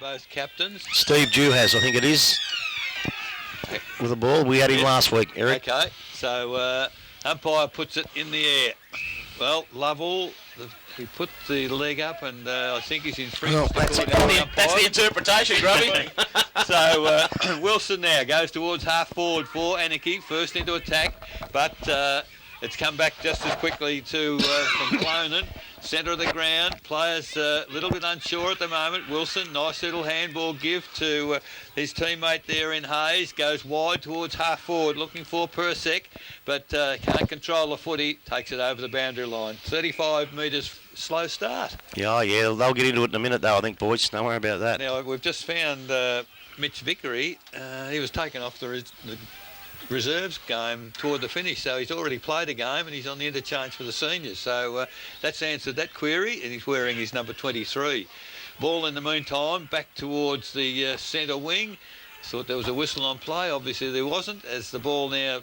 both captains. Steve Dew has, I think it is, with the ball. We had him last week, Eric. Okay, so umpire puts it in the air. Well, Lovell, he put the leg up, and I think he's infringed. That's the interpretation, Grubby. So Wilson now goes towards half forward for Anakie, first into attack, but it's come back just as quickly to from Clonan. Centre of the ground, players a little bit unsure at the moment. Wilson, nice little handball give to his teammate there in Hayes, goes wide towards half forward, looking for Persek, but can't control the footy, takes it over the boundary line. 35 metres slow start. Yeah, they'll get into it in a minute though, I think, boys. Don't worry about that. Now, we've just found Mitch Vickery. He was taken off the reserves game toward the finish, so he's already played a game and he's on the interchange for the seniors, so that's answered that query, and he's wearing his number 23. Ball in the meantime back towards the centre wing. Thought there was a whistle on play, obviously there wasn't, as the ball now,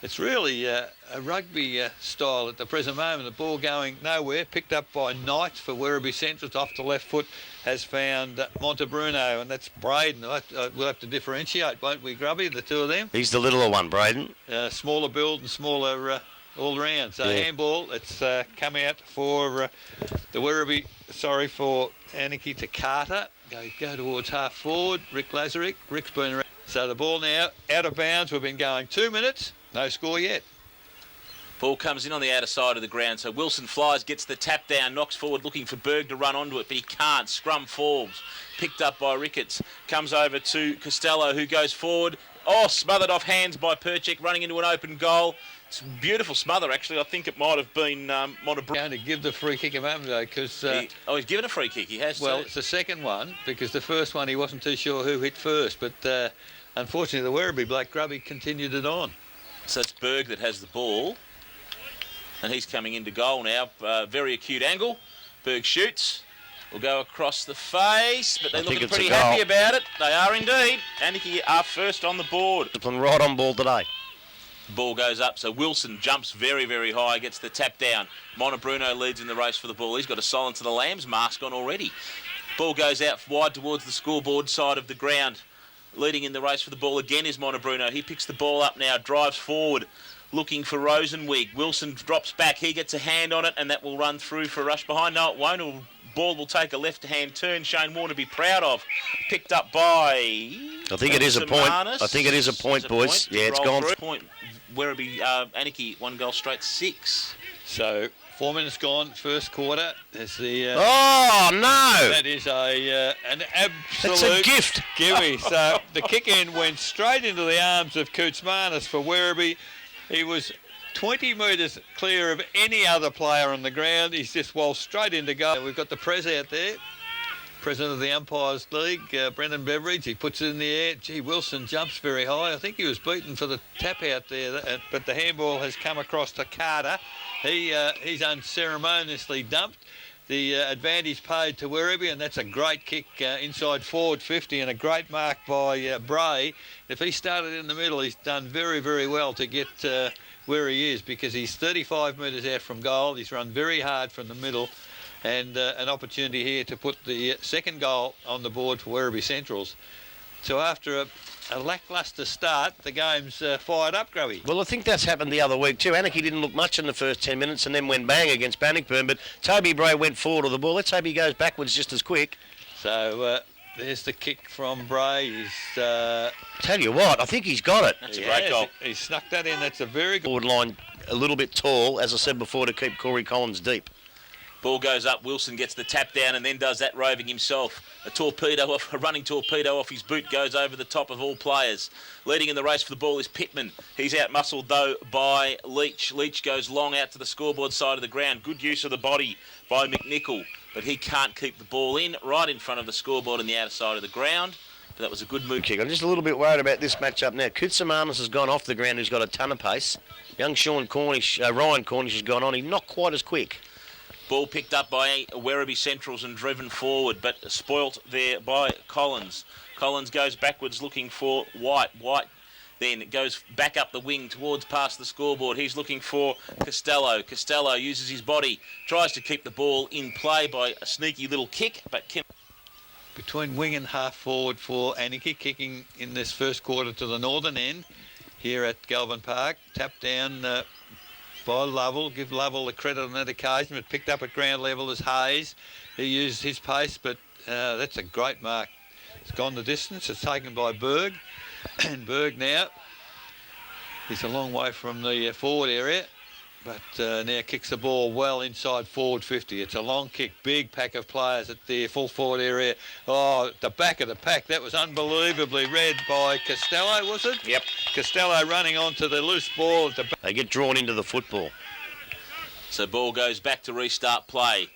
it's really a rugby style at the present moment. The ball going nowhere, picked up by Knight for Werribee Central, off the left foot, has found Montebruno, and that's Braden. We'll have to differentiate, won't we, Grubby, the two of them? He's the littler one, Braden. Smaller build and smaller all round. So handball, it's come out for the Werribee, for Anakie to Carter. Go towards half forward, Rick Lazarick. Rick's been around. So the ball now out of bounds. We've been going 2 minutes. No score yet. Ball comes in on the outer side of the ground, so Wilson flies, gets the tap down, knocks forward looking for Berg to run onto it, but he can't. Scrum falls, picked up by Ricketts, comes over to Costello, who goes forward. Oh, smothered off hands by Perchek, running into an open goal. It's a beautiful smother, actually. I think it might have been Montebruno. Going to give the free kick a moment ago, because... he's given a free kick, he has. Well, it's the second one, because the first one he wasn't too sure who hit first, but unfortunately the Werribee bloke, Grubby, continued it on. So it's Berg that has the ball. And he's coming into goal now. Very acute angle. Berg shoots. Will go across the face, but they're looking pretty happy about it. They are indeed. Anakie are first on the board. Right on ball today. Ball goes up, so Wilson jumps very, very high, gets the tap down. Montebruno leads in the race for the ball. He's got a Silence of the Lambs mask on already. Ball goes out wide towards the scoreboard side of the ground. Leading in the race for the ball again is Montebruno. He picks the ball up now, drives forward, looking for Rosenwig. Wilson drops back. He gets a hand on it, and that will run through for a rush behind. No, it won't. Ball will take a left-hand turn. Shane Warner to be proud of. Picked up by... I think it is a point. I think it is a point, boys. Yeah, it's gone. Point. Werribee, Anakie, 1 goal straight, 6. So 4 minutes gone, first quarter. There's the... oh, no! That is an absolute... It's a gift. Gimme. So the kick-in went straight into the arms of Koutsmanis for Werribee. He was 20 metres clear of any other player on the ground. He's just waltzed straight into goal. We've got the Prez out there, President of the Umpires League, Brendan Beveridge. He puts it in the air. Gee, Wilson jumps very high. I think he was beaten for the tap out there, but the handball has come across to Carter. He's unceremoniously dumped. The advantage paid to Werribee, and that's a great kick inside forward 50 and a great mark by Bray. If he started in the middle, he's done very, very well to get where he is, because he's 35 metres out from goal. He's run very hard from the middle, and an opportunity here to put the second goal on the board for Werribee Centrals. So after a lacklustre start, the game's fired up, Grubby. Well, I think that's happened the other week too. Anakie didn't look much in the first 10 minutes and then went bang against Bannockburn, but Toby Bray went forward with the ball. Let's hope he goes backwards just as quick. So there's the kick from Bray. He's... Tell you what, I think he's got it. That's a great goal. He snuck that in. That's a very good... Forward line a little bit tall, as I said before, to keep Corey Collins deep. Ball goes up, Wilson gets the tap down and then does that roving himself. A running torpedo off his boot goes over the top of all players. Leading in the race for the ball is Pittman. He's out-muscled, though, by Leach. Leach goes long out to the scoreboard side of the ground. Good use of the body by McNichol, but he can't keep the ball in, right in front of the scoreboard on the outer side of the ground. But that was a good move. Kick. I'm just a little bit worried about this match-up now. Koutsmanis has gone off the ground, who's got a ton of pace. Young Ryan Cornish has gone on. He's not quite as quick. Ball picked up by Werribee Centrals and driven forward, but spoilt there by Collins. Collins goes backwards looking for White. White then goes back up the wing towards past the scoreboard. He's looking for Costello. Costello uses his body, tries to keep the ball in play by a sneaky little kick, but between wing and half forward for Anakie, kicking in this first quarter to the northern end here at Galvin Park. Tapped down by Lovell. Give Lovell the credit on that occasion, but picked up at ground level as Hayes. He used his pace, but that's a great mark. It's gone the distance. It's taken by Berg. And Berg now is a long way from the forward area, but now kicks the ball well inside forward 50. It's a long kick, big pack of players at the full forward area. Oh, the back of the pack, that was unbelievably read by Costello, was it? Yep. Costello running onto the loose ball at the back. They get drawn into the football. So ball goes back to restart play.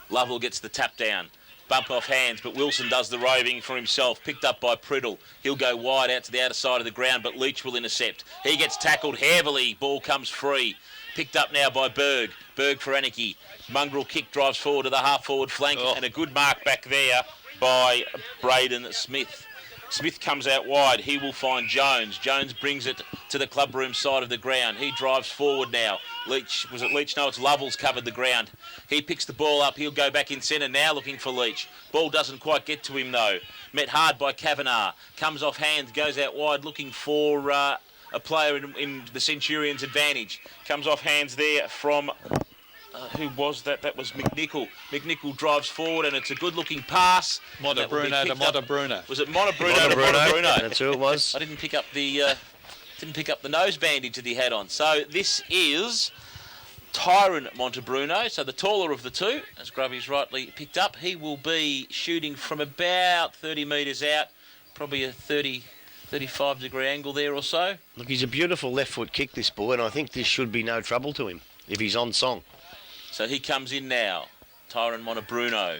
Lovell gets the tap down. Bump off hands, but Wilson does the roving for himself. Picked up by Priddle. He'll go wide out to the outer side of the ground, but Leach will intercept. He gets tackled heavily. Ball comes free. Picked up now by Berg. Berg for Anakie. Mongrel kick drives forward to the half-forward flank, and a good mark back there by Braden Smith. Smith comes out wide. He will find Jones. Jones brings it to the clubroom side of the ground. He drives forward now. Leach, was it Leach? No, it's Lovell's covered the ground. He picks the ball up. He'll go back in centre now looking for Leach. Ball doesn't quite get to him though. Met hard by Kavanagh. Comes off hands, goes out wide looking for a player in the Centurions' advantage. Comes off hands there from... who was that? That was McNichol. McNichol drives forward and it's a good-looking pass. Montebruno to Montebruno. Was it Montebruno to Montebruno? That's who it was. I didn't pick up the nose bandage that he had on. So this is Tyron Montebruno, so the taller of the two, as Grubby's rightly picked up. He will be shooting from about 30 metres out, probably a 35 degree angle there or so. Look, he's a beautiful left foot kick, this boy, and I think this should be no trouble to him if he's on song. So he comes in now, Tyron Montebruno.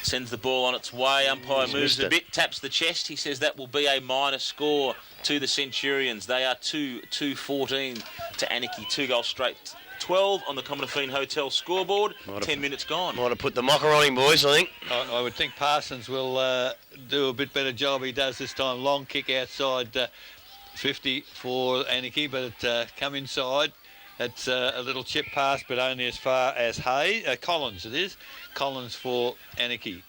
Sends the ball on its way. Umpire moves a bit, taps the chest. He says that will be a minor score to the Centurions. They are 2-14 to Anakie. 2 goals straight. 12 on the Commonwealth Hotel scoreboard. 10 minutes gone. Might have put the mocker on him, boys, I think. I would think Parsons will do a bit better job. He does this time. Long kick outside 50 for Anakie, but it come inside. It's a little chip pass, but only as far as Collins it is. Collins for Anakie.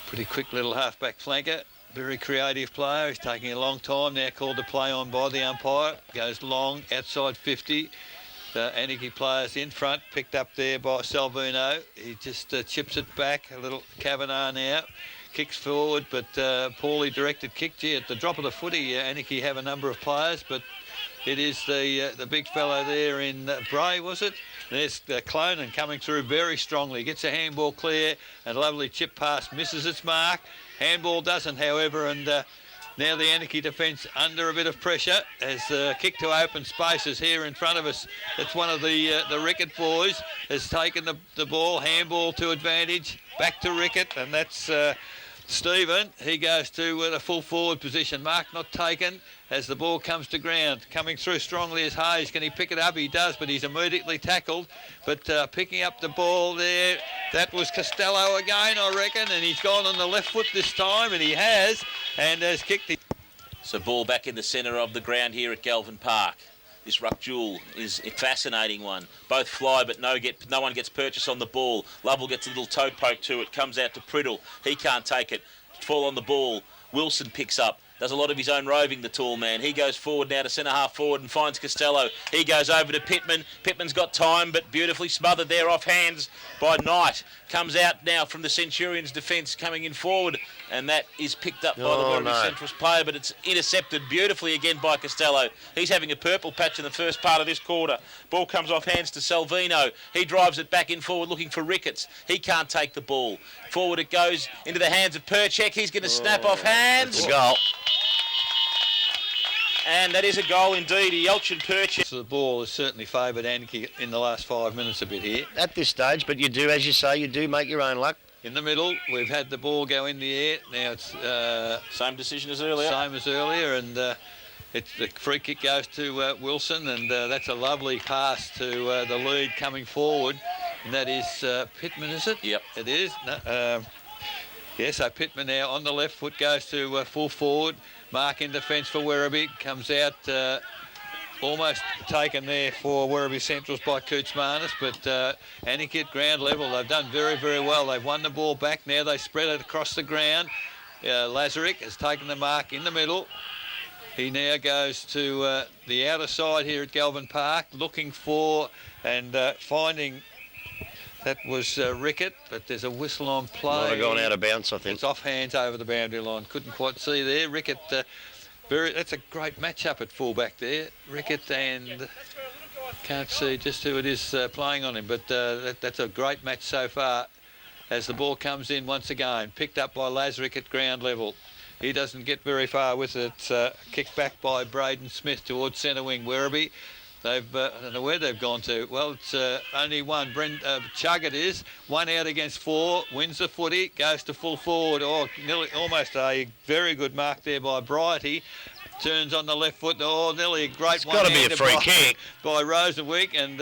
Pretty quick little half-back flanker. Very creative player. He's taking a long time now, called to play on by the umpire. Goes long, outside 50. The Anakie players in front, picked up there by Salvino. He just chips it back. A little Kavanagh now. Kicks forward, but poorly directed kick. Gee, at the drop of the footy, Anakie have a number of players, but it is the big fellow there in Bray, was it? There's Clonan coming through very strongly. Gets a handball clear and a lovely chip pass. Misses its mark. Handball doesn't, however, and now the Anakie defence under a bit of pressure as kick to open spaces here in front of us. It's one of the Rickett boys has taken the ball. Handball to advantage. Back to Rickett, and that's... Stephen, he goes to the full forward position. Mark not taken as the ball comes to ground. Coming through strongly is Hayes. Can he pick it up? He does, but he's immediately tackled. But picking up the ball there, that was Costello again, I reckon, and he's gone on the left foot this time, and he has kicked it. So ball back in the centre of the ground here at Galvin Park. This ruck duel is a fascinating one. Both fly, but no one gets purchase on the ball. Lovell gets a little toe poke to it. Comes out to Priddle. He can't take it. Fall on the ball. Wilson picks up. Does a lot of his own roving, the tall man. He goes forward now to centre half forward and finds Costello. He goes over to Pittman. Pittman's got time, but beautifully smothered there off hands by Knight. Comes out now from the Centurions' defence, coming in forward, and that is picked up by the Werribee Central's player, but it's intercepted beautifully again by Costello. He's having a purple patch in the first part of this quarter. Ball comes off hands to Salvino. He drives it back in forward looking for Ricketts. He can't take the ball. Forward it goes into the hands of Perchek. He's going to snap off hands. It's a goal. And that is a goal indeed. Yelchin Perchek. So the ball has certainly favoured Anakie in the last 5 minutes a bit here. At this stage, but you do, as you say, you do make your own luck. In the middle, we've had the ball go in the air. Now it's... same decision as earlier. Same as earlier, and the free kick goes to Wilson, and that's a lovely pass to the lead coming forward. And that is Pittman, is it? Yep. It is. No, yeah, so Pittman now on the left foot goes to full forward. Mark in defence for Werribee. Comes out almost taken there for Werribee Centrals by Coots Marnus, but Anakie at ground level, they've done very, very well. They've won the ball back. Now they spread it across the ground. Lazarick has taken the mark in the middle. He now goes to the outer side here at Galvin Park, looking for and finding. That was Rickett, but there's a whistle on play. Might have gone out of bounds, I think. It's off hands over the boundary line. Couldn't quite see there. Rickett, that's a great match-up at fullback there. Rickett and can't see just who it is playing on him, but that's a great match so far. As the ball comes in once again, picked up by Lazarick at ground level. He doesn't get very far with it. Kicked back by Braden Smith towards centre wing Werribee. I don't know where they've gone to. Well, it's only one. Chug it is. 1 out against 4. Wins the footy. Goes to full forward. Oh, nearly, almost a very good mark there by Brighty. Turns on the left foot. Oh, nearly a great one. It's got to be a free kick. By Rosenweek. And,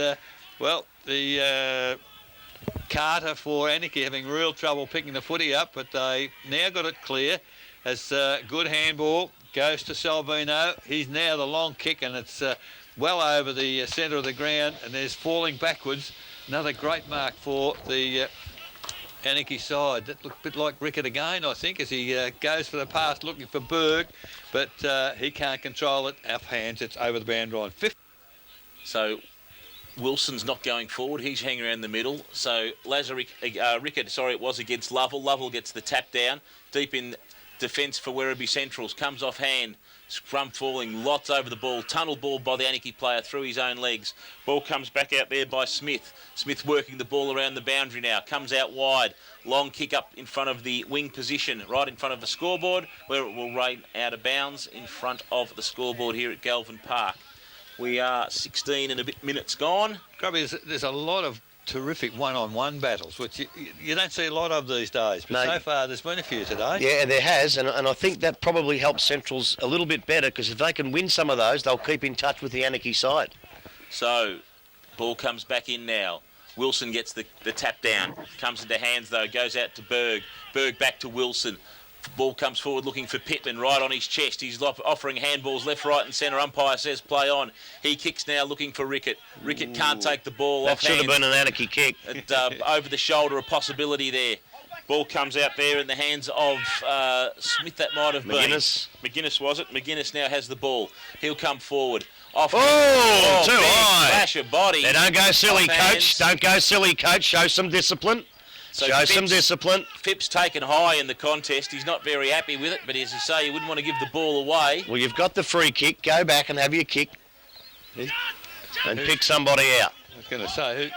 the Carter for Anakie having real trouble picking the footy up. But they now got it clear. As good handball. Goes to Salvino. He's now the long kick, and it's... well over the centre of the ground, and there's falling backwards. Another great mark for the Anakie side. That looked a bit like Rickett again, I think, as he goes for the pass looking for Berg, but he can't control it. Off hands, it's over the boundary line. So Wilson's not going forward. He's hanging around the middle. So Rickett, it was against Lovell. Lovell gets the tap down. Deep in defence for Werribee Centrals. Comes off hand. Scrum falling, lots over the ball. Tunnel ball by the Anakie player through his own legs. Ball comes back out there by Smith. Smith working the ball around the boundary now. Comes out wide. Long kick up in front of the wing position, right in front of the scoreboard, where it will rain out of bounds in front of the scoreboard here at Galvin Park. We are 16 and a bit minutes gone. Grubby, there's a lot of terrific one-on-one battles, which you don't see a lot of these days, but so far there's been a few today. Yeah, there has, and I think that probably helps Centrals a little bit better, because if they can win some of those, they'll keep in touch with the Anakie side. So, ball comes back in now. Wilson gets the tap down. Comes into hands, though, goes out to Berg. Berg back to Wilson. Ball comes forward looking for Pittman, right on his chest. He's offering handballs left, right and centre. Umpire says play on. He kicks now looking for Rickett. Rickett can't take the ball off hands. That should have been an Anakie kick. Over the shoulder, a possibility there. Ball comes out there in the hands of Smith, that might have been. McGuinness, was it? McGuinness now has the ball. He'll come forward. Too high. Flash of body. Now, don't go silly, coach. Don't go silly, coach. Show some discipline. So show some discipline. Phipps taken high in the contest. He's not very happy with it, but as you say, you wouldn't want to give the ball away. Well, you've got the free kick. Go back and have your kick. And pick somebody out. I was going to say,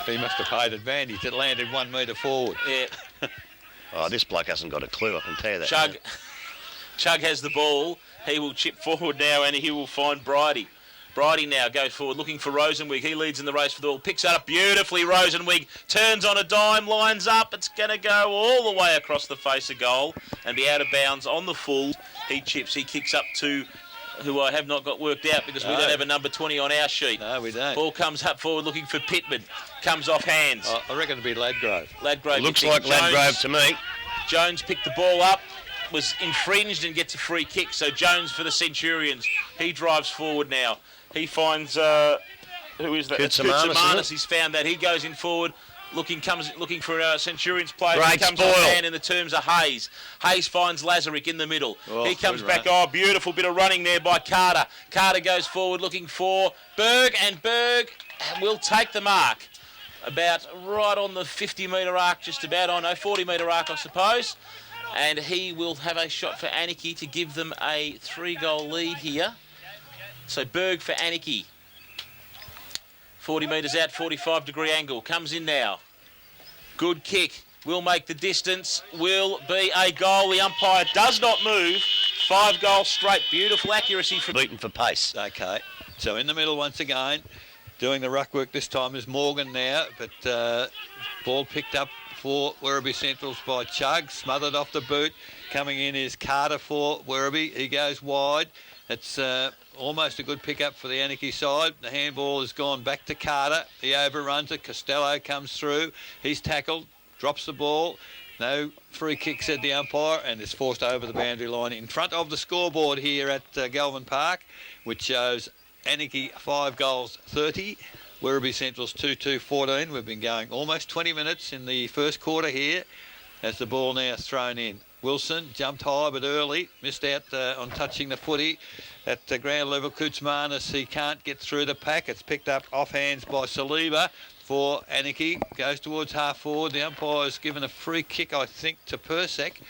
he must have paid advantage. It landed 1 metre forward. Yeah. Oh, this bloke hasn't got a clue, I can tell you that. Chug has the ball. He will chip forward now, and he will find Brighty. Brighty now goes forward looking for Rosenwig. He leads in the race for the ball. Picks that up beautifully. Rosenwig turns on a dime, lines up. It's going to go all the way across the face of goal and be out of bounds on the full. He chips. He kicks up to who I have not got worked out because we don't have a number 20 on our sheet. No, we don't. Ball comes up forward looking for Pittman. Comes off hands. I reckon it'll be Ladgrove. Looks like Ladgrove to me. Jones picked the ball up. Was infringed and gets a free kick. So Jones for the Centurions. He drives forward now. He finds who is that? Kutsumanis. He's found that. He goes in forward, looking for Centurions player. Great He comes spoil. on hand in the terms of Hayes. Hayes finds Lazarick in the middle. Oh, he comes back. Oh, beautiful bit of running there by Carter. Carter goes forward looking for Berg, and Berg will take the mark. About right on the 50-metre arc, just about. 40-metre arc, I suppose. And he will have a shot for Anakie to give them a 3-goal lead here. So Berg for Anakie. 40 metres out, 45-degree angle. Comes in now. Good kick. Will make the distance. Will be a goal. The umpire does not move. 5 goals straight. Beautiful accuracy from... Beaten for pace. Okay. So in the middle once again. Doing the ruck work this time is Morgan now. But ball picked up for Werribee Centrals by Chug. Smothered off the boot. Coming in is Carter for Werribee. He goes wide. It's almost a good pick-up for the Anakie side. The handball has gone back to Carter. He overruns it. Costello comes through. He's tackled, drops the ball. No free kick, said the umpire, and is forced over the boundary line in front of the scoreboard here at Galvin Park, which shows Anakie 5 goals 30. Werribee Central's 2-2-14. We've been going almost 20 minutes in the first quarter here as the ball now thrown in. Wilson jumped high but early, missed out on touching the footy at the ground level. Kutzmanis, he can't get through the pack. It's picked up off hands by Saliba for Anakie. Goes towards half forward. The umpire's given a free kick, I think, to Persek.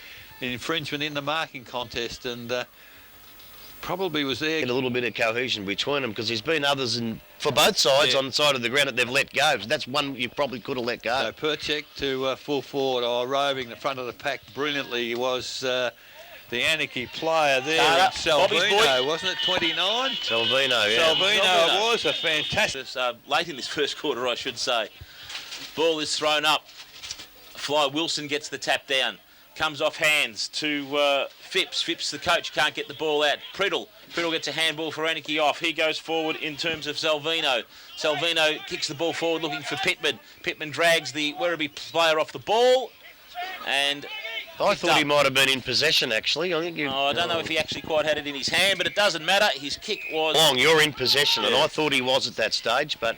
An infringement in the marking contest, and probably was there. Get a little bit of cohesion between them, because there's been others for both sides on the side of the ground that they've let go. So that's one you probably could have let go. So Perchek to full forward, roving the front of the pack brilliantly. He was the Anakie player there. Salvino, wasn't it? 29. Salvino, yeah. Salvino was a fantastic. Late in this first quarter, I should say. Ball is thrown up. Fly Wilson gets the tap down. Comes off hands to Phipps. Phipps, the coach, can't get the ball out. Priddle gets a handball for Anakie off. He goes forward in terms of Salvino. Salvino kicks the ball forward looking for Pittman. Pittman drags the Werribee player off the ball. And I thought he might have been in possession, actually. I don't know if he actually quite had it in his hand, but it doesn't matter. His kick was... Long, you're in possession, and I thought he was at that stage, but...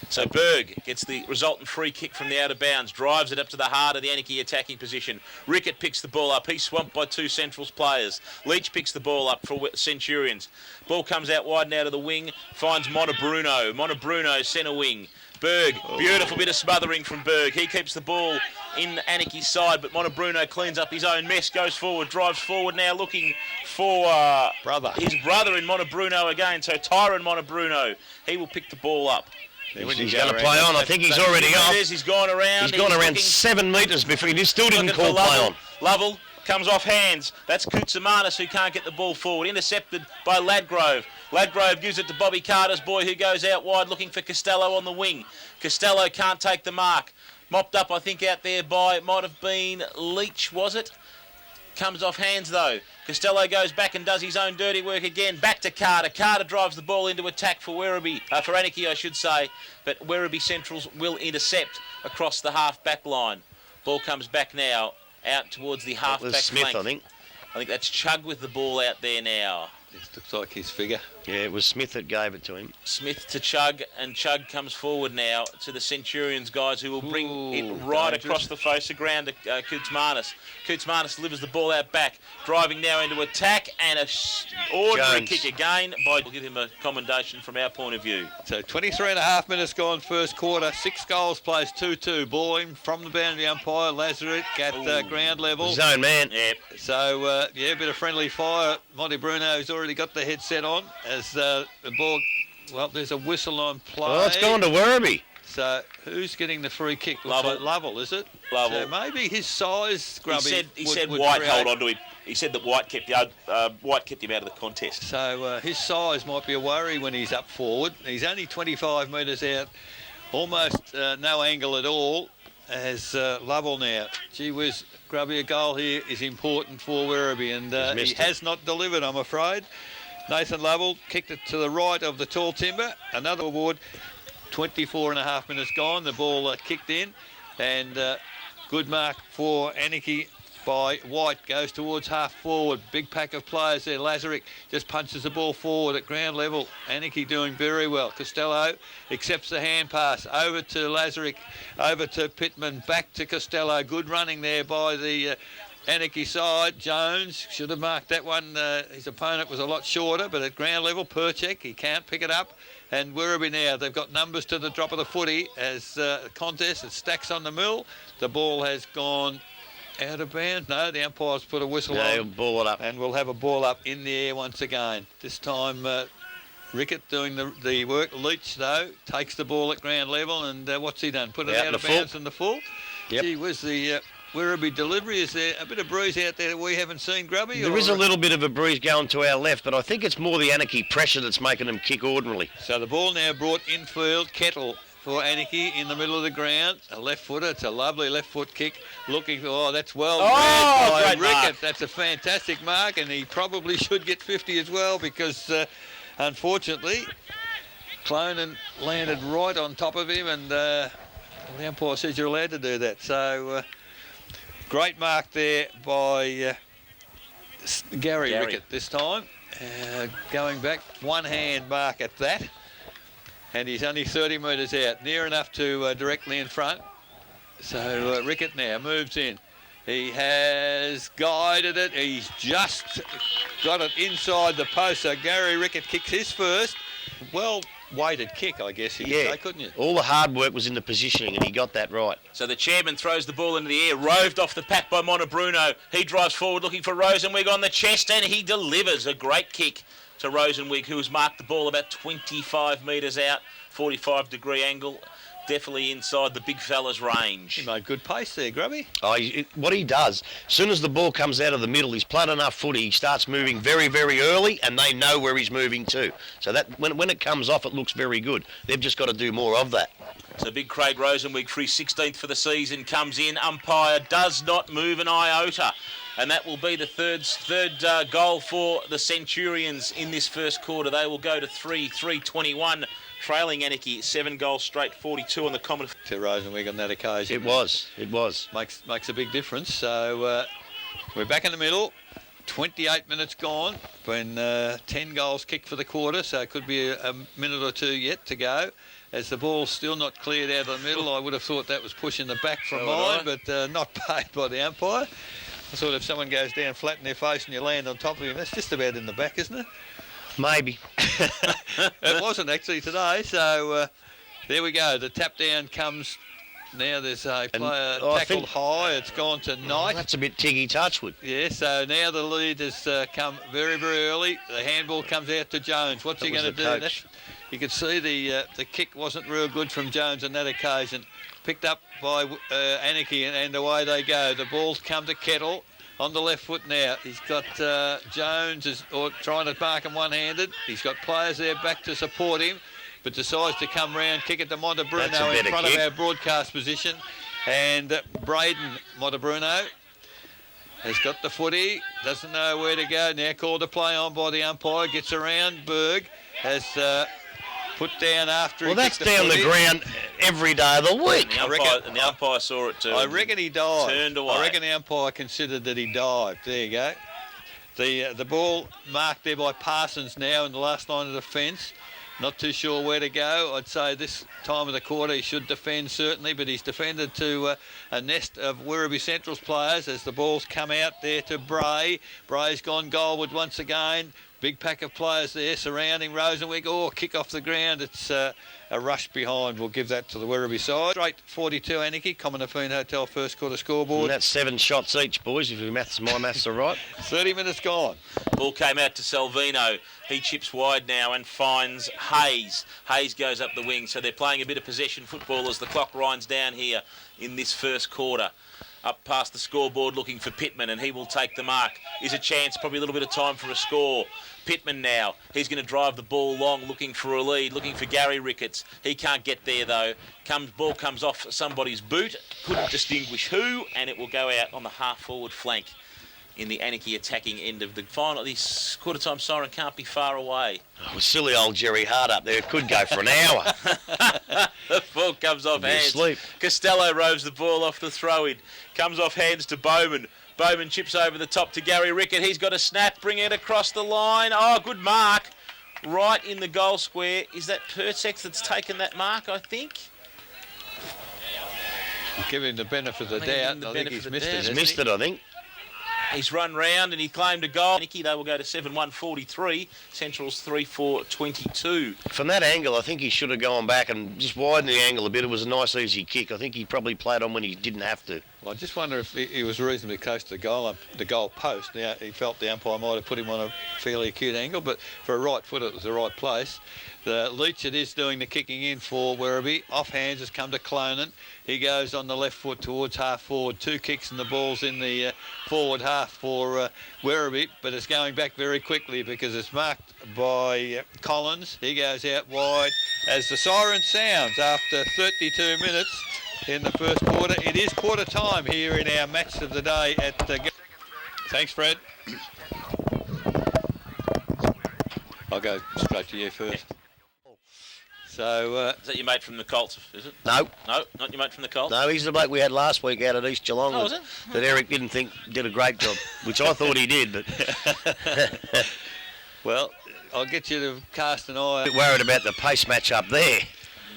So Berg gets the resultant free kick from the out of bounds, drives it up to the heart of the Anakie attacking position. Rickett picks the ball up. He's swamped by 2 Centrals players. Leach picks the ball up for Centurions. Ball comes out wide and out of the wing, finds Monobruno. Monobruno, centre wing. Berg, beautiful bit of smothering from Berg. He keeps the ball in Anakie's side, but Monobruno cleans up his own mess, goes forward, drives forward now looking for his brother in Monobruno again. So Tyron Monobruno, he will pick the ball up. He's going to play on. I think he's already off. He's gone around. He's gone around 7 metres before he still didn't call play on. Lovell comes off hands. That's Kutsamanis who can't get the ball forward. Intercepted by Ladgrove. Ladgrove gives it to Bobby Carter's boy, who goes out wide looking for Costello on the wing. Costello can't take the mark. Mopped up, I think, out there by, it might have been Leach, was it? Comes off hands though. Costello goes back and does his own dirty work again. Back to Carter. Carter drives the ball into attack for Werribee, for Anakie, I should say. But Werribee Centrals will intercept across the half-back line. Ball comes back now out towards the half-back Smith, flank. I think that's Chug with the ball out there now. It looks like his figure. Yeah, it was Smith that gave it to him. Smith to Chug, and Chug comes forward now to the Centurions guys, who will bring it right across the face of ground to Kutzmanis. Kutzmanis delivers the ball out back, driving now into attack, and an ordinary kick again. We'll give him a commendation from our point of view. So 23.5 minutes gone first quarter, 6 goals placed, 2-2. Ball in from the boundary umpire, Lazaruk at ground level. Zone man. Yep. So, a bit of friendly fire. Monty Bruno's already got the headset on as the ball... Well, there's a whistle on play. Well, it's gone to Werribee. So, who's getting the free kick? Lovell, is it? Lovell. So maybe his size, Grubby. He said White held on to him. He said that White kept him out of the contest. So his size might be a worry when he's up forward. He's only 25 metres out, almost no angle at all, as Lovell now. Gee whiz, Grubby, a goal here is important for Werribee, and he has not delivered, I'm afraid. Nathan Lovell kicked it to the right of the tall timber. Another award. 24.5 minutes gone. The ball kicked in, and good mark for Anakie by White. Goes towards half forward. Big pack of players there. Lazaruk just punches the ball forward at ground level. Anakie doing very well. Costello accepts the hand pass over to Lazaruk, over to Pittman, back to Costello. Good running there by the Anakie side. Jones should have marked that one. His opponent was a lot shorter, but at ground level, Perchek, he can't pick it up. And Werribee now, they've got numbers to the drop of the footy as contest. It stacks on the mill. The ball has gone out of bounds. No, the umpire's put a whistle on. Ball it up. And we'll have a ball up in the air once again. This time, Rickett doing the work. Leach, though, takes the ball at ground level, and what's he done? Put it out of bounds in the full. Yep. Gee, where's the Werribee delivery? Is there a bit of breeze out there that we haven't seen, Grubby? There is a little bit of a breeze going to our left, but I think it's more the Anakie pressure that's making them kick ordinarily. So the ball now brought infield. Kettle for Anakie in the middle of the ground. A left footer. It's a lovely left foot kick. Looking for, that's well read by Rickett. That's a fantastic mark, and he probably should get 50 as well, because unfortunately Clonan landed right on top of him, and the umpire says you're allowed to do that. So Great mark there by Gary Rickett this time. Going back, one hand mark at that. And he's only 30 metres out, near enough to directly in front. So Rickett now moves in. He has guided it. He's just got it inside the post. So Gary Rickett kicks his first. Well weighted kick, I guess you could say, couldn't you? All the hard work was in the positioning, and he got that right. So the chairman throws the ball into the air, roved off the pack by Monobruno. He drives forward looking for Rosenwig on the chest, and he delivers a great kick to Rosenwig, who has marked the ball about 25 metres out, 45-degree angle. Definitely inside the big fella's range. He made good pace there, Grubby. What he does, as soon as the ball comes out of the middle, he's played enough footy, he starts moving very, very early, and they know where he's moving to. So that when it comes off, it looks very good. They've just got to do more of that. So big Craig Rosenwig, for his 16th for the season, comes in. Umpire does not move an iota. And that will be the third goal for the Centurions in this first quarter. They will go to 3-21. Trailing Anakie 7 goals straight, 42 on the common. To Rosenwig on that occasion. It was. Makes a big difference. So we're back in the middle. 28 minutes gone when 10 goals kicked for the quarter. So it could be a minute or two yet to go. As the ball's still not cleared out of the middle, I would have thought that was pushing the back from mine, but not paid by the umpire. I thought if someone goes down flat in their face and you land on top of him, that's just about in the back, isn't it? Maybe. It wasn't actually today, so there we go. The tap down comes. Now there's a player tackled high. It's gone to Knight. That's a bit Tiggy Touchwood. Yeah, so now the lead has come very, very early. The handball comes out to Jones. What's he going to do? You could see the kick wasn't real good from Jones on that occasion. Picked up by Anakie, and away they go. The ball's come to Kettle. On the left foot now, he's got Jones trying to mark him one-handed. He's got players there back to support him, but decides to come round, kick it to Monobruno in front of our broadcast position. And Braden Monobruno has got the footy, doesn't know where to go. Now called a play on by the umpire, gets around. Berg has put down after he that's kicked the down footy. the ground every day of the week. And the umpire saw it too. I reckon he dived. Turned away. I reckon the umpire considered that he dived. There you go. The ball marked there by Parsons now in the last line of defence. Not too sure where to go. I'd say this time of the quarter he should defend certainly, but he's defended to a nest of Werribee Central's players as the ball's come out there to Bray. Bray's gone goalward once again. Big pack of players there surrounding Rosenwig. Kick off the ground. It's a rush behind. We'll give that to the Werribee side. Straight 42 Anakie, Commonafine Hotel first quarter scoreboard. And that's 7 shots each, boys, if my maths are right. 30 minutes gone. Ball came out to Salvino. He chips wide now and finds Hayes. Hayes goes up the wing, so they're playing a bit of possession football as the clock winds down here in this first quarter. Up past the scoreboard looking for Pittman, and he will take the mark. Is a chance, probably a little bit of time for a score. Pittman now, he's going to drive the ball long, looking for a lead, looking for Gary Ricketts. He can't get there though. Ball comes off somebody's boot, couldn't distinguish who, and it will go out on the half-forward flank in the Anakie attacking end of the final. This quarter-time siren can't be far away. With silly old Jerry Hart up there, it could go for an hour. The ball comes off hands. Asleep. Costello roves the ball off the throw-in. Comes off hands to Bowman. Bowman chips over the top to Gary Rickett. He's got a snap, bring it across the line. Good mark. Right in the goal square. Is that Pertex that's taken that mark, I think? Give him the benefit of the doubt. I think he's missed it. He's missed it, I think. He's run round and he claimed a goal. Anakie, they will go to 7-1-43. Central's 3-4-22. From that angle, I think he should have gone back and just widened the angle a bit. It was a nice, easy kick. I think he probably played on when he didn't have to. Well, I just wonder if he was reasonably close to the goal post. Now, he felt the umpire might have put him on a fairly acute angle, but for a right foot, it was the right place. The Leach is doing the kicking in for Werribee. Off hands has come to Clonan. He goes on the left foot towards half forward. 2 kicks and the ball's in the forward half for Werribee, but it's going back very quickly because it's marked by Collins. He goes out wide as the siren sounds after 32 minutes in the first quarter. It is quarter time here in our match of the day at the... Thanks, Fred. I'll go straight to you first. So Is that your mate from the Colts, is it? No, No, not your mate from the Colts? no, he's the bloke we had last week out at East Geelong. Oh, was it? That Eric didn't think did a great job, which I thought he did, but well, I'll get you to cast an eye. a bit worried about the pace match up there.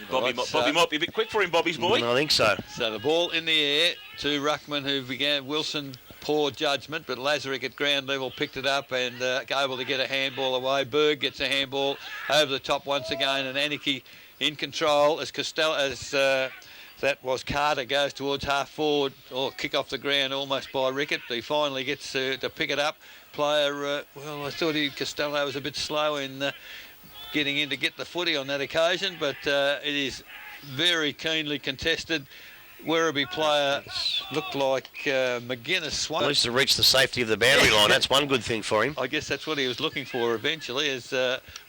Bobby Right, might be a bit quick for him, Bobby's boy. I think so. So the ball in the air to Ruckman, who began. Wilson, poor judgment, but Lazarick at ground level picked it up and able to get a handball away. Berg gets a handball over the top once again, and Anakie in control as that was Carter goes towards half forward, or kick off the ground almost by Rickett. He finally gets to pick it up. Player, well, I thought Costello was a bit slow in getting in to get the footy on that occasion, but it is very keenly contested. Werribee player looked like McGuinness swung. At least to reach the safety of the boundary line. That's one good thing for him. I guess that's what he was looking for eventually, as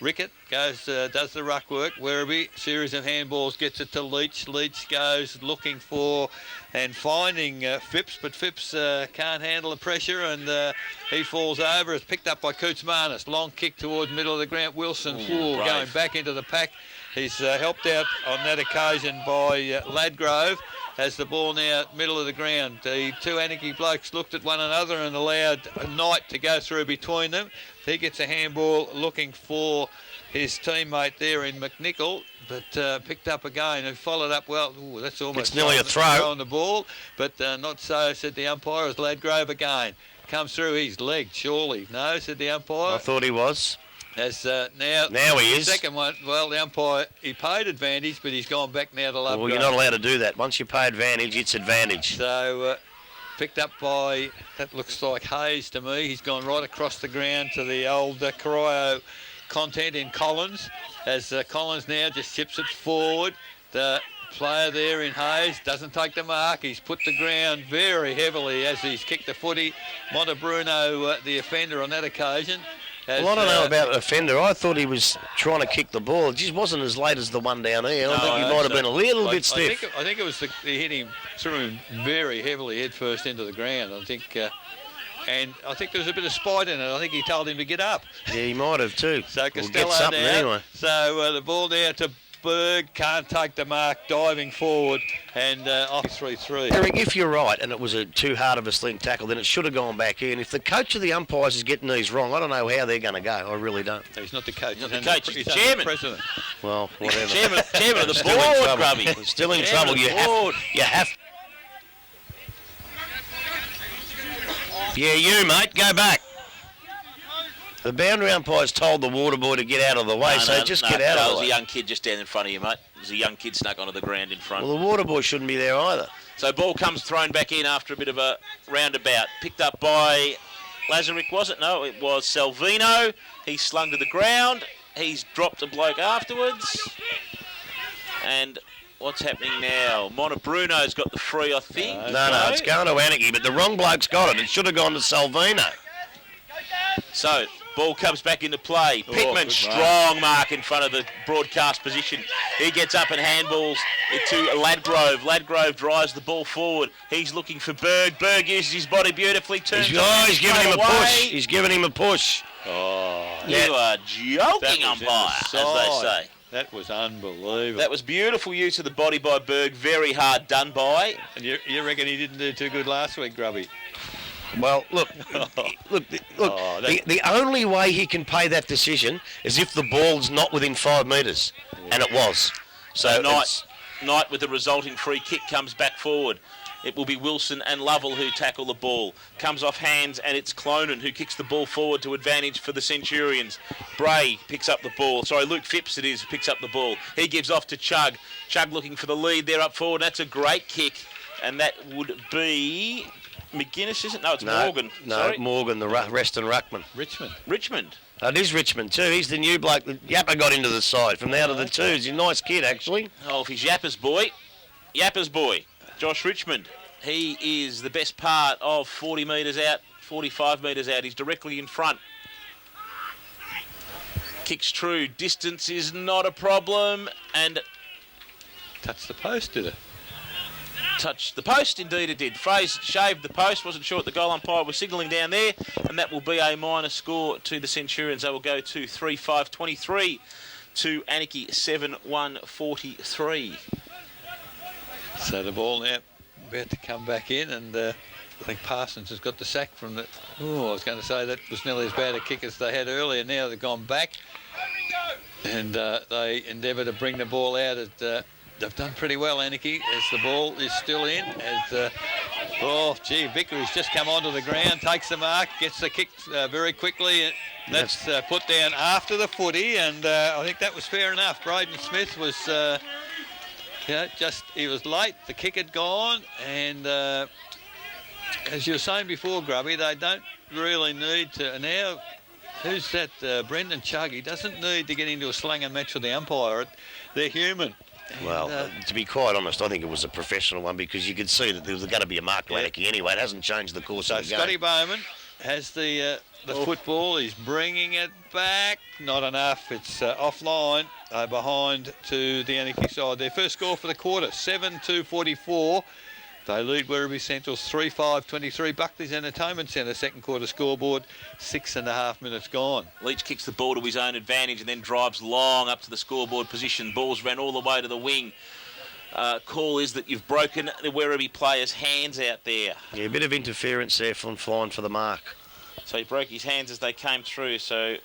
Rickett goes, does the ruck work. Werribee, series of handballs, gets it to Leach. Leach goes looking for and finding Phipps, but Phipps can't handle the pressure, and he falls over. It's picked up by Cootsmanis. Long kick towards middle of the ground. Wilson going back into the pack. He's helped out on that occasion by Ladgrove. As the ball now middle of the ground. The two Anakie blokes looked at one another and allowed Knight to go through between them. He gets a handball looking for his teammate there in McNichol, but picked up again and followed up well. Ooh, that's almost It's nearly a throw on the ball, but not so, said the umpire, as Ladgrove again comes through his leg, surely. No, said the umpire. I thought he was. As Now he is. Second one, well, the umpire, he paid advantage, but he's gone back now to Lovegrove. Well, you're not allowed to do that. Once you pay advantage, it's advantage. So picked up by, that looks like Hayes to me. He's gone right across the ground to the old cryo content in Collins, as Collins now just chips it forward. The player there in Hayes doesn't take the mark. He's put the ground very heavily as he's kicked the footy. Montebruno, the offender on that occasion. Well, I don't know about the offender. I thought he was trying to kick the ball. It just wasn't as late as the one down here. I think he might have been a little bit stiff. I think it was he hit him, threw him very heavily head first into the ground. I think, and I think there was a bit of spite in it. I think he told him to get up. Yeah, he might have too. So We'll Costello get something down. anyway. So the ball there to Berg, can't take the mark, diving forward, and off 3-3. Eric, if you're right and it was too hard of a sling tackle, then it should have gone back in. If the coach of the umpires is getting these wrong, I don't know how they're going to go. I really don't. He's not the coach. He's not the coach. He's the chairman. President. Well, whatever. Chairman of the Still board, in trouble. Grubby. Still in Chairman trouble. of You the board. have. Yeah, you mate, go back. The boundary umpire's told the water boy to get out of the way, just get out of the way. There was a young kid just down in front of you, mate. There's a young kid snuck onto the ground in front. Well, the water boy shouldn't be there either. So ball comes thrown back in after a bit of a roundabout. Picked up by Lazarick, was it? No, it was Salvino. He slung to the ground. He's dropped a bloke afterwards. And what's happening now? Montebruno's got the free, I think. No, it's going to Anakie, but the wrong bloke's got it. It should have gone to Salvino. So, ball comes back into play. Pittman, strong mark in front of the broadcast position. He gets up and handballs it to Ladgrove. Ladgrove drives the ball forward. He's looking for Berg. Berg uses his body beautifully. Turns He's giving him a push. He's giving him a push. Oh, you are joking, umpire, as they say. That was unbelievable. That was beautiful use of the body by Berg. Very hard done by. And you reckon he didn't do too good last week, Grubby? Well, look. The only way he can pay that decision is if the ball's not within 5 metres, and it was. So Knight with the resulting free kick comes back forward. It will be Wilson and Lovell who tackle the ball. Comes off hands, and it's Clonan who kicks the ball forward to advantage for the Centurions. Bray picks up the ball. Sorry, Luke Phipps it is who picks up the ball. He gives off to Chug. Chug looking for the lead there up forward. That's a great kick, and that would be McGuinness, is it? No, it's Morgan. No, Sorry. Morgan, the Reston Ruckman. Richmond. It is Richmond too. He's the new bloke that Yapper got into the side from out of the twos. He's a nice kid, actually. Oh, if he's Yapper's boy. Josh Richmond. He is the best part of 40 metres out, 45 metres out. He's directly in front. Kicks true. Distance is not a problem. And Touched the post, did it? touched the post. Indeed it did. Fraser shaved the post. Wasn't sure what the goal umpire was signalling down there. And that will be a minor score to the Centurions. They will go to 3-5-23 to Anakie 7-1-43. So the ball now about to come back in, and I think Parsons has got the sack from the... Oh, I was going to say that was nearly as bad a kick as they had earlier. Now they've gone back, and they endeavour to bring the ball out. They've done pretty well, Anakie, as the ball is still in. Vickery's just come onto the ground, takes the mark, gets the kick very quickly. That's put down after the footy, and I think that was fair enough. Braden Smith was... he was late, the kick had gone, and as you were saying before, Grubby, they don't really need to. Now, who's that? Brendan Chugg. He doesn't need to get into a slang and match with the umpire. They're human. Well, to be quite honest, I think it was a professional one, because you could see that there was going to be a mark to Anakie anyway. It hasn't changed the course of the game. Scotty Bowman has the football. He's bringing it back. Not enough. It's offline, behind to the Anakie side. Their first score for the quarter, 7-2-44. They lead Werribee Central's 3-5-23. Buckley's Entertainment Centre second quarter scoreboard, 6.5 minutes gone. Leach kicks the ball to his own advantage and then drives long up to the scoreboard position. Balls ran all the way to the wing. Call is that you've broken the Werribee player's hands out there. Yeah, a bit of interference there from flying for the mark. So he broke his hands as they came through, so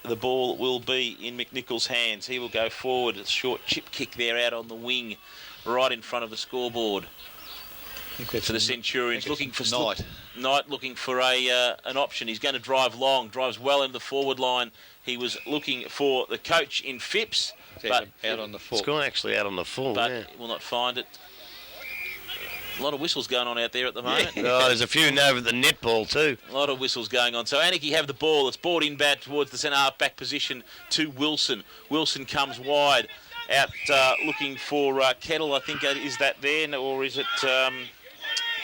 the ball will be in McNichol's hands. He will go forward. A short chip kick there out on the wing, right in front of the scoreboard. So the Centurions looking for Knight looking for an option. He's going to drive long, drives well in the forward line. He was looking for the coach in Phipps, but out on the full. It's gone actually out on the full, but will not find it. A lot of whistles going on out there at the moment. Yeah. Oh, there's a few over the netball too. A lot of whistles going on. So Anakie have the ball. It's brought in back towards the centre half back position to Wilson. Wilson comes wide out looking for Kettle. I think is that there, or is it...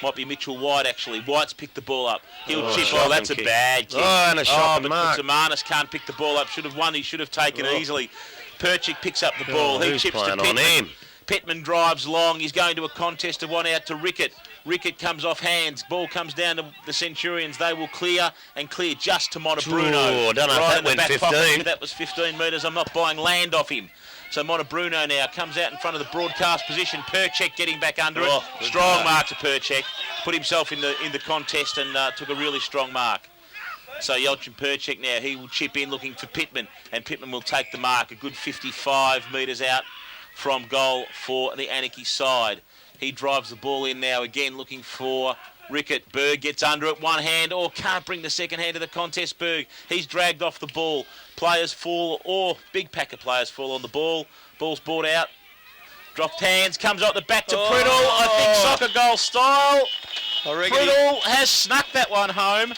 might be Mitchell White, actually. White's picked the ball up. He'll chip. Oh, that's a bad kick. Oh, and a shot but mark. Zamanis can't pick the ball up. Should have won. He should have taken easily. Perchik picks up the ball. He chips to Pittman. Pittman drives long. He's going to a contest of one out to Rickett. Rickett comes off hands. Ball comes down to the Centurions. They will clear and clear just to Montebruno. Oh, I don't know if that went 15. That was 15 metres. I'm not buying land off him. So Montebruno now comes out in front of the broadcast position. Perchek getting back under it. Strong mark to Perchek. Put himself in the contest and took a really strong mark. So Yelchin Perchek now, he will chip in looking for Pittman, and Pittman will take the mark. A good 55 metres out from goal for the Anakie side. He drives the ball in now again looking for Rickett. Berg gets under it, one hand, or can't bring the second hand to the contest. Berg, he's dragged off the ball. Players fall, or big pack of players fall on the ball. Ball's brought out. Dropped hands, comes up the back to Priddle. I think soccer goal style. Priddle has snuck that one home.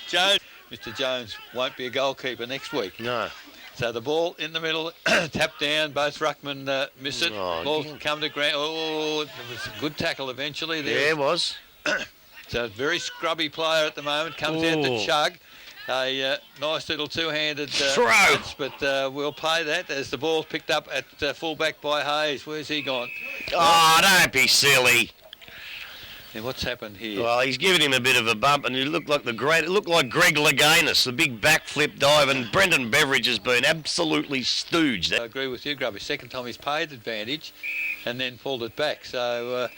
Mr. Jones won't be a goalkeeper next week. No. So the ball in the middle, tapped down, both ruckmen miss it. Ball come to ground. Oh, it was a good tackle eventually. There. Yeah, it was. So a very scrubby player at the moment, comes out to Chugg. A nice little two-handed throw, punch, but we'll play that as the ball's picked up at full-back by Hayes. Where's he gone? Oh, don't be silly. And what's happened here? Well, he's given him a bit of a bump, and it looked like Greg Laganis, the big backflip dive, and Brendan Beveridge has been absolutely stooged. I agree with you, Grubby. Second time he's paid advantage and then pulled it back. So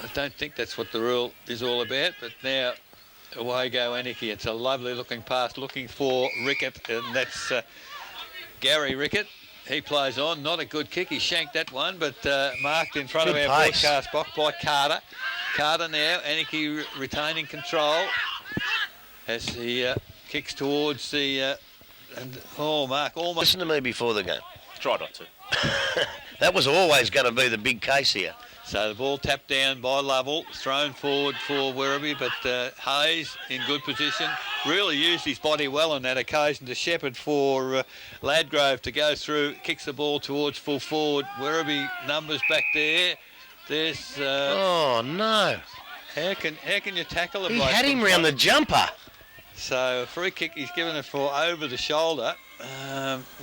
I don't think that's what the rule is all about, but now away go Anakie. It's a lovely looking pass looking for Rickett, and that's Gary Rickett. He plays on, not a good kick. He shanked that one, but marked in front of our broadcast box by Carter. Carter now, Anakie retaining control as he kicks towards the... Mark almost... Listen to me before the game. Try not to. That was always going to be the big case here. So the ball tapped down by Lovell, thrown forward for Werribee, but Hayes in good position. Really used his body well on that occasion to shepherd for Ladgrove to go through, kicks the ball towards full forward. Werribee numbers back there. There's... oh, no. How can you tackle a bloke? He had him round the jumper. So a free kick he's given it for over the shoulder,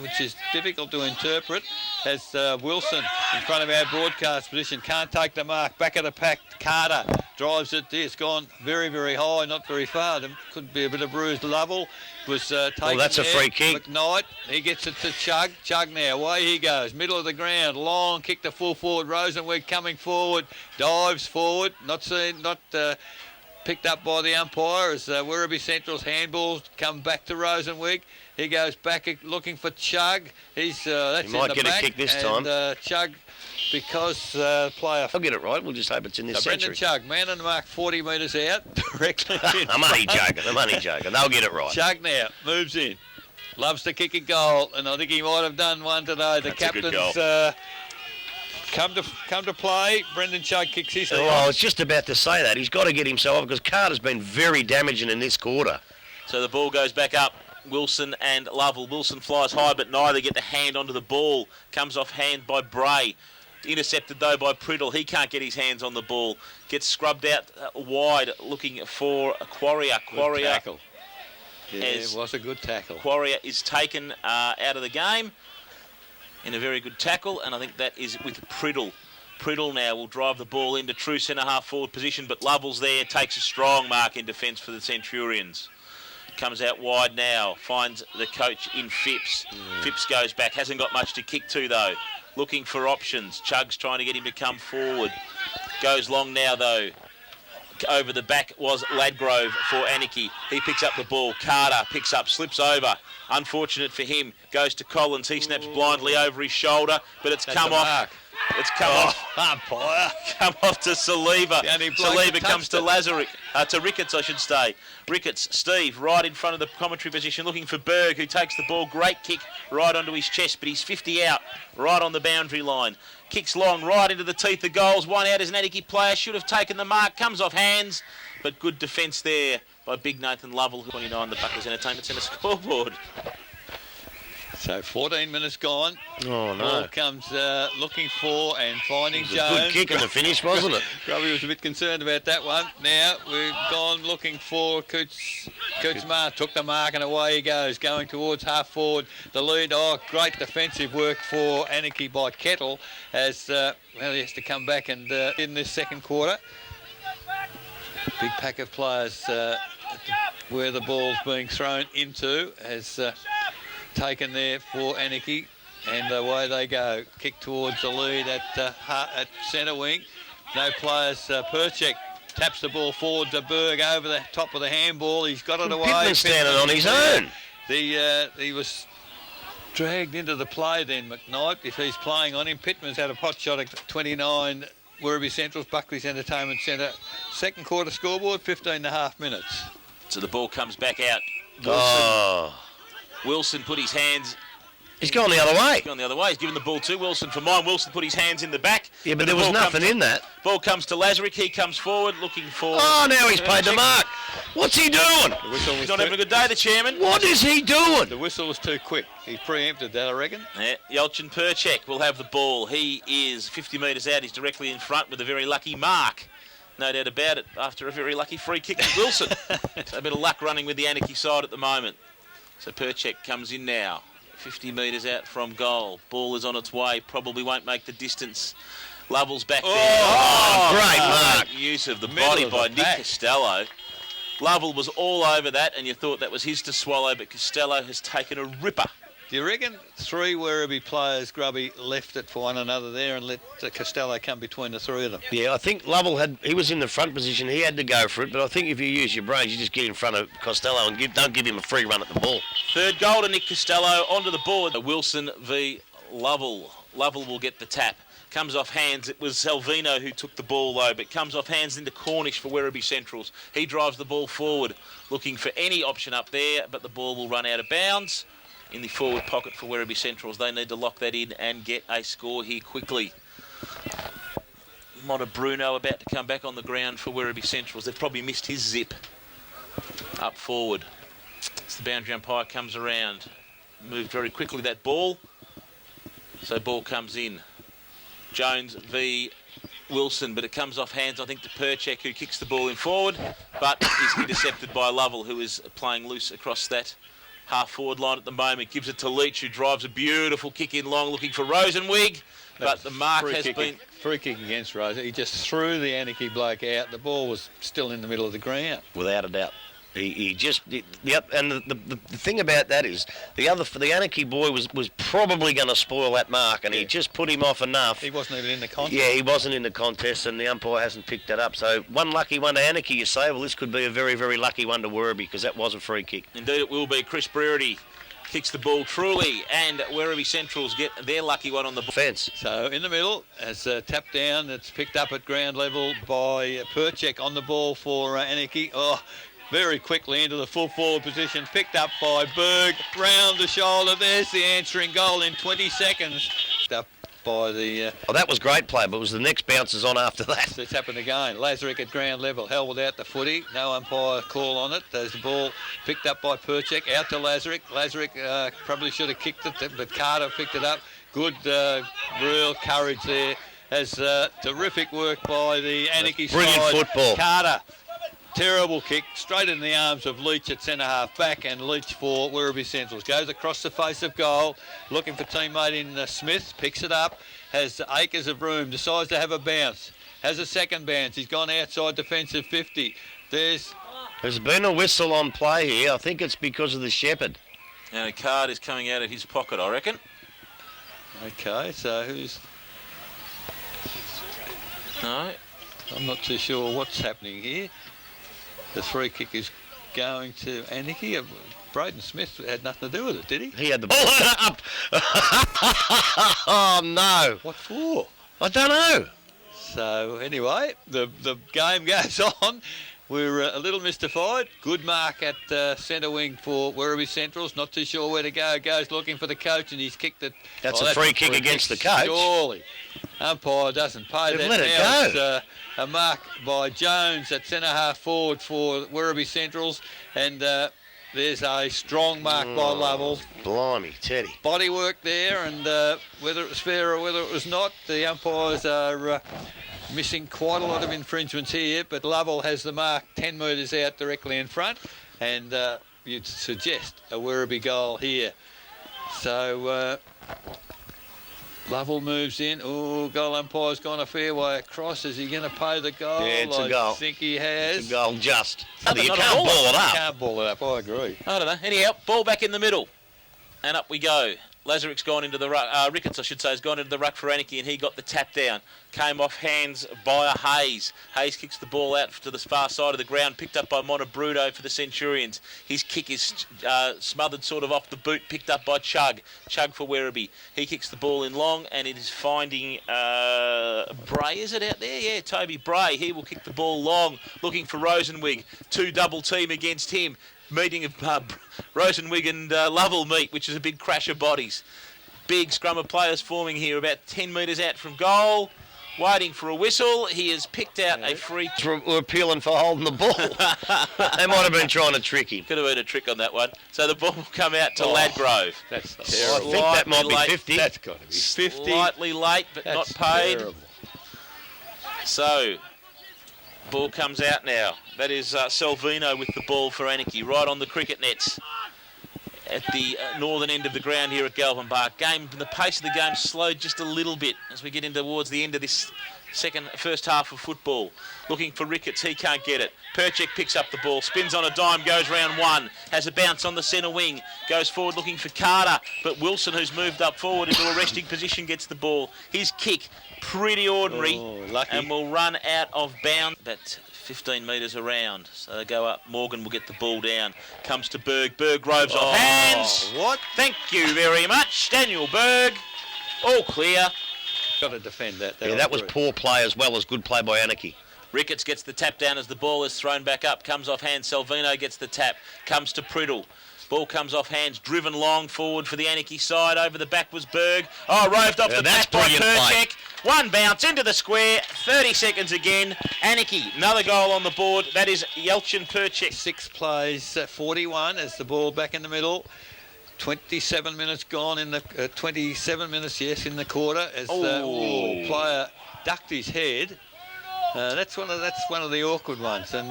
which is difficult to interpret, as Wilson in front of our broadcast position can't take the mark. Back of the pack, Carter drives it. It's gone very, very high, not very far. There could be a bit of bruised Lovell. Was taken that's a there. free kick. McKnight, he gets it to Chug. Chug now, away he goes. Middle of the ground, long kick to full forward. Rosenweig coming forward, dives forward. Not picked up by the umpire as Werribee Central's handballs come back to Rosenweig. He goes back looking for Chug. That's he in might the get back, a kick this and, time. Chug, because player. I'll get it right. We'll just hope it's in this Brendan century. Chug, man on the mark, 40 metres out, directly in I'm only front. joking. I'm only joking. They'll get it right. Chug now moves in, loves to kick a goal, and I think he might have done one today. The That's a good captain's come to play. Brendan Chug kicks his. Well, I was just about to say that. He's got to get himself off because Carter's been very damaging in this quarter. So the ball goes back up. Wilson and Lovell. Wilson flies high, but neither get the hand onto the ball. Comes off hand by Bray. Intercepted, though, by Priddle. He can't get his hands on the ball. Gets scrubbed out wide, looking for a Quarrier. Good tackle. Yeah, it was a good tackle. Quarrier is taken out of the game in a very good tackle, and I think that is with Priddle. Priddle now will drive the ball into true centre-half forward position, but Lovell's there, takes a strong mark in defence for the Centurions. Comes out wide now, finds the coach in Phipps. Phipps goes back, hasn't got much to kick to though. Looking for options. Chug's trying to get him to come forward. Goes long now though. Over the back was Ladgrove for Anakie. He picks up the ball. Carter picks up, slips over. Unfortunate for him. Goes to Collins. He snaps blindly over his shoulder, but it's come off. It's come off. Umpire. Come off to Saliva. Saliva comes to Lazarick. to Ricketts, I should say. Ricketts, Steve, right in front of the commentary position, looking for Berg, who takes the ball. Great kick right onto his chest, but he's 50 out, right on the boundary line. Kicks long, right into the teeth of goals. One out as an Anakie player. Should have taken the mark. Comes off hands, but good defence there by big Nathan Lovell. 29, the Bucklers Entertainment Centre scoreboard. So 14 minutes gone. Oh, no. Ball comes looking for and finding It was Jones. a good kick in the finish, wasn't it? Grubby was a bit concerned about that one. Now we've gone looking for Cootsmar. Took the mark and away he goes, going towards half forward. The lead. Oh, great defensive work for Anakie by Kettle as he has to come back and in this second quarter. Big pack of players where the ball's being thrown into has taken there for Anakie, and away they go. Kick towards the lead at centre wing. No players. Perchek taps the ball forward to Berg over the top of the handball. He's got it away. Pittman's standing on his own. He was dragged into the play then, McKnight. If he's playing on him, Pittman's had a pot shot at 29. Werribee Central's Buckley's Entertainment Centre. Second quarter scoreboard, 15.5 minutes. So the ball comes back out. Wilson put his hands. He's gone the other way. He's gone the other way. He's given the ball to Wilson for mine. Wilson put his hands in the back. Yeah, but there was nothing in that. Ball comes to Lazarick. He comes forward looking for... Oh, now he's paid the mark. What's he doing? The whistle was He's not having a good day, the chairman. What is he doing? The whistle was too quick. He preempted that, I reckon. Yeah, Yelchin Perchek will have the ball. He is 50 metres out. He's directly in front with a very lucky mark. No doubt about it, after a very lucky free kick to Wilson. So a bit of luck running with the Anakie side at the moment. So Perchek comes in now. 50 metres out from goal. Ball is on its way. Probably won't make the distance. Lovell's back there. Oh, great mark. Use of the Middle body of by the Nick pack. Costello. Lovell was all over that, and you thought that was his to swallow, but Costello has taken a ripper. Do you reckon 3 Werribee players, Grubby, left it for one another there and let Costello come between the 3 of them? Yeah, I think Lovell he was in the front position. He had to go for it, but I think if you use your brains, you just get in front of Costello and don't give him a free run at the ball. Third goal to Nick Costello onto the board. Wilson v Lovell. Lovell will get the tap. Comes off hands. It was Salvino who took the ball though, but comes off hands into Cornish for Werribee Centrals. He drives the ball forward, looking for any option up there, but the ball will run out of bounds. In the forward pocket for Werribee Centrals. They need to lock that in and get a score here quickly. Motta Bruno about to come back on the ground for Werribee Centrals. They've probably missed his zip up forward. As the boundary umpire comes around. Moved very quickly that ball. So ball comes in. Jones v Wilson, but it comes off hands, I think, to Perchek, who kicks the ball in forward, but is intercepted by Lovell, who is playing loose across that half-forward line at the moment. Gives it to Leach, who drives a beautiful kick in long, looking for Rosenweig. but the mark Free has kick- been... Free kick against Rosa. He just threw the Anakie bloke out. The ball was still in the middle of the ground. Without a doubt. Yep, and the thing about that is the Anakie boy was probably going to spoil that mark, and he just put him off enough. He wasn't even in the contest. Yeah, he wasn't in the contest, and the umpire hasn't picked that up. So one lucky one to Anakie, you say. Well, this could be a very, very lucky one to Werribee, because that was a free kick. Indeed it will be. Chris Brearity kicks the ball truly, and Werribee Centrals get their lucky one on the Fence. So in the middle, as tapped down, it's picked up at ground level by Perchek on the ball for Anakie. Oh, very quickly into the full forward position, picked up by Berg, round the shoulder. There's the answering goal in 20 seconds. Up by the... Oh, that was great play, but it was the next bounces on after that. It's happened again. Lazarick at ground level, held without the footy. No umpire call on it. There's the ball picked up by Perchek, out to Lazarick. Lazarick probably should have kicked it, but Carter picked it up. Good real courage there. As terrific work by the Anakie Brilliant side. football. Carter. Terrible kick, straight in the arms of Leach at centre half back, and Leach for Werribee Centrals. Goes across the face of goal, looking for teammate in Smith, picks it up, has acres of room, decides to have a bounce, has a second bounce. He's gone outside defensive 50. There's been a whistle on play here. I think it's because of the shepherd. And a card is coming out of his pocket, I reckon. Okay, so who's... No. I'm not too sure what's happening here. The free kick is going to Anakie. Braden Smith had nothing to do with it, did he? He had the ball up. Oh, no. What for? I don't know. So anyway, the game goes on. We're a little mystified. Good mark at centre wing for Werribee Centrals. Not too sure where to go. Goes looking for the coach, and he's kicked it. That's a free kick against the coach. Surely. Umpire doesn't pay They've that. let it Now go. It's a mark by Jones at centre half forward for Werribee Centrals, and there's a strong mark by Lovell. Blimey, Teddy. Body work there, and whether it was fair or whether it was not, the umpires are missing quite a lot of infringements here, but Lovell has the mark 10 metres out directly in front, and you'd suggest a Werribee goal here. So Lovell moves in. Oh, goal umpire's gone a fair way across. Is he going to pay the goal? Yeah, it's a goal. I think he has. It's a goal just. No, but You not a can't ball. ball it up. Can't ball it up, I agree. I don't know. Anyhow, ball back in the middle. And up we go. Lazarick's gone into the ruck. Ricketts, I should say, has gone into the ruck for Anakie, and he got the tap down. Came off hands by Hayes. Hayes kicks the ball out to the far side of the ground, picked up by Montebrutto for the Centurions. His kick is smothered sort of off the boot, picked up by Chug. Chug for Werribee. He kicks the ball in long, and it is finding Bray. Is it out there? Yeah, Toby Bray. He will kick the ball long, looking for Rosenwig. Two double team against him. Meeting of Rosenwig and Lovell meet, which is a big crash of bodies. Big scrum of players forming here, about 10 metres out from goal. Waiting for a whistle. He has picked out a free kick. We're appealing for holding the ball. They might have been trying to trick him. Could have been a trick on that one. So the ball will come out to Ladgrove. That's I terrible. think that might be Slightly late. 50. That's got to be 50. Slightly late, but That's not paid. terrible. So, ball comes out now. That is Salvino with the ball for Anakie, right on the cricket nets at the northern end of the ground here at Galvin Park. The pace of the game slowed just a little bit as we get in towards the end of this first half of football. Looking for Ricketts, he can't get it. Perchek picks up the ball, spins on a dime, goes round one, has a bounce on the centre wing, goes forward looking for Carter, but Wilson, who's moved up forward into a resting position, gets the ball. His kick, pretty ordinary, lucky. and will run out of bounds. About 15 metres around, so they go up. Morgan will get the ball down. Comes to Berg. Berg roves off hands. What? Thank you very much, Daniel Berg. All clear. Got to defend that. Yeah, that was poor play as well as good play by Anakie. Ricketts gets the tap down as the ball is thrown back up. Comes off hands. Salvino gets the tap. Comes to Priddle. Ball comes off hands. Driven long forward for the Anakie side. Over the back was Berg. Oh, roved off the back by Perchek. One bounce into the square. 30 seconds again. Anakie, another goal on the board. That is Yelchin Perchek. 6 plays, 41 as the ball back in the middle. 27 minutes gone in the 27 minutes, yes, in the quarter as the player ducked his head. That's one of the awkward ones, and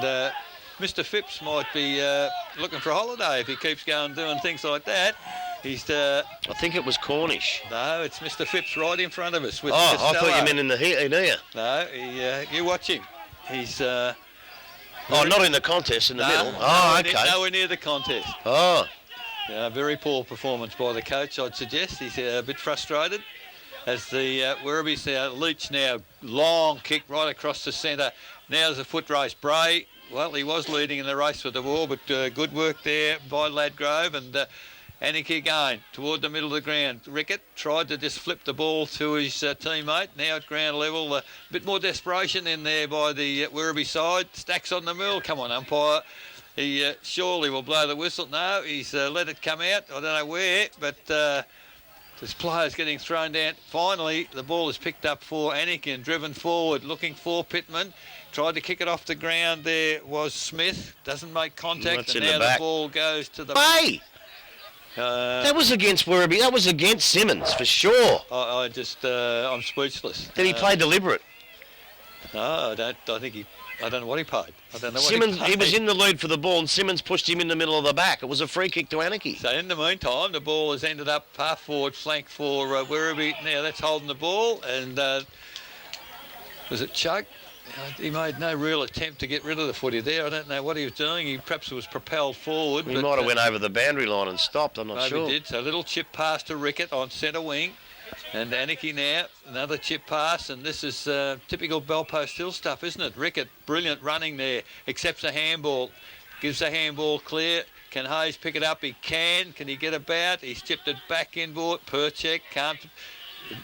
Mr. Phipps might be looking for a holiday if he keeps going doing things like that. He's I think it was Cornish. no, it's Mr. Phipps right in front of us with Oh, I Costello. thought you meant in the here. No, you watch him. He's Oh, not in the contest, in the middle. nowhere Oh, okay. nowhere near the contest. Oh, Very poor performance by the coach, I'd suggest. He's a bit frustrated as the Werribee's Leach now, long kick right across the centre. Now there's a foot race. Bray, well, he was leading in the race with the ball, but good work there by Ladgrove. And Anakie again toward the middle of the ground. Rickett tried to just flip the ball to his teammate. Now at ground level, a bit more desperation in there by the Werribee side. Stacks on the mill. Come on, umpire. He surely will blow the whistle. No, he's let it come out. I don't know where, but this player's getting thrown down. Finally, the ball is picked up for Anakie and driven forward, looking for Pittman. Tried to kick it off the ground. There was Smith. Doesn't make contact. That's and in now the back. ball goes to the... hey! That was against Werribee. That was against Simmons, for sure. I'm speechless. Did he play deliberate? No, I don't know what he paid. I don't know what Simmons, he paid. he was in the lead for the ball, and Simmons pushed him in the middle of the back. It was a free kick to Anakie. So in the meantime, the ball has ended up half forward flank for Werribee. Now that's holding the ball, and was it Chug? He made no real attempt to get rid of the footy there. I don't know what he was doing. He perhaps was propelled forward. He might have went over the boundary line and stopped. I'm not maybe sure. Did. So a little chip pass to Rickett on centre wing. And Anakie now, another chip pass, and this is typical Belpost Hill stuff, isn't it? Rickett, brilliant running there, accepts a handball, gives the handball clear. Can Hayes pick it up? He can. Can he get about? He's chipped it back inboard. Perchek can't.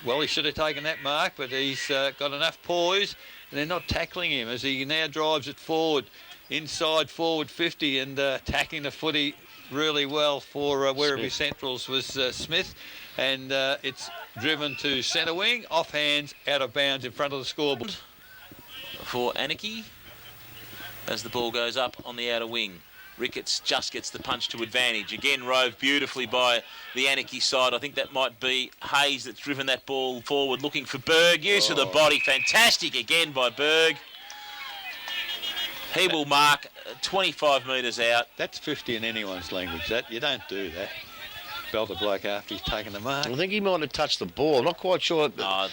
Well, he should have taken that mark, but he's got enough poise, and they're not tackling him as he now drives it forward, inside forward 50, and attacking the footy really well for Werribee Centrals was Smith. And it's driven to centre wing, off hands, out of bounds in front of the scoreboard. For Anakie, as the ball goes up on the outer wing. Ricketts just gets the punch to advantage. Again, rove beautifully by the Anakie side. I think that might be Hayes that's driven that ball forward, looking for Berg. Use of the body, fantastic again by Berg. He will mark 25 metres out. That's 50 in anyone's language. That you don't do that. Belt a bloke after he's taken the mark. I think he might have touched the ball. I'm not quite sure. I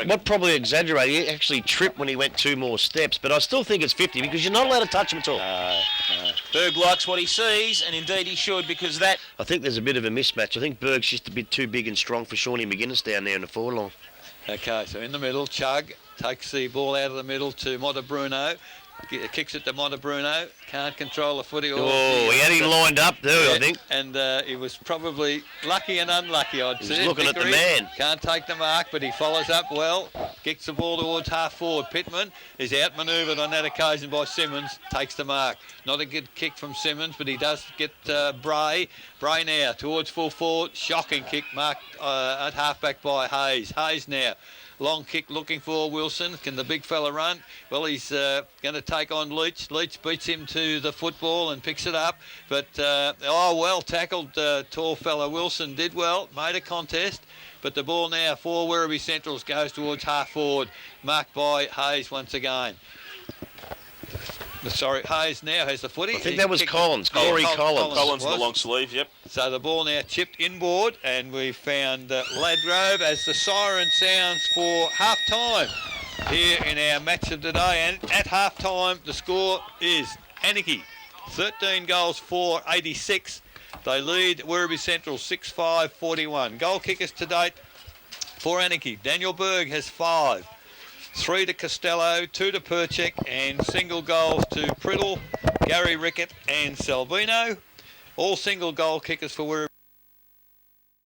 What probably exaggerated, he actually tripped when he went 2 more steps, but I still think it's 50 because you're not allowed to touch him at all. Berg likes what he sees, and indeed he should, because that... I think there's a bit of a mismatch. I think Berg's just a bit too big and strong for Shawnee McGuinness down there in the forward line. Okay, so in the middle, Chug takes the ball out of the middle to Monte-Bruno. Kicks it to Monte-Bruno. Can't control the footy. He had him lined up too, I think. And he was probably lucky and unlucky, I'd say. He was looking at the man. Can't take the mark, but he follows up well. Kicks the ball towards half forward. Pittman is outmanoeuvred on that occasion by Simmons. Takes the mark. Not a good kick from Simmons, but he does get Bray. Bray now towards full forward. Shocking kick marked at halfback by Hayes. Hayes now. Long kick looking for Wilson. Can the big fella run? Well, he's going to take on Leach. Leach beats him to the football and picks it up. But, well tackled, tall fella Wilson did well, made a contest. But the ball now for Werribee Centrals goes towards half forward, marked by Hayes once again. Sorry, Hayes now has the footy. I think that was Collins, Corey Collins. Collins in the long sleeve, yep. So the ball now chipped inboard, and we found Ladgrove as the siren sounds for half-time here in our match of today. And at half-time, the score is Anakie, 13 goals for 86. They lead Werribee Central 6-5-41. Goal kickers to date for Anakie. Daniel Berg has 5. 3 to Costello, 2 to Perchek, and single goals to Priddle, Gary Rickett and Salvino. All single goal kickers for Werribee.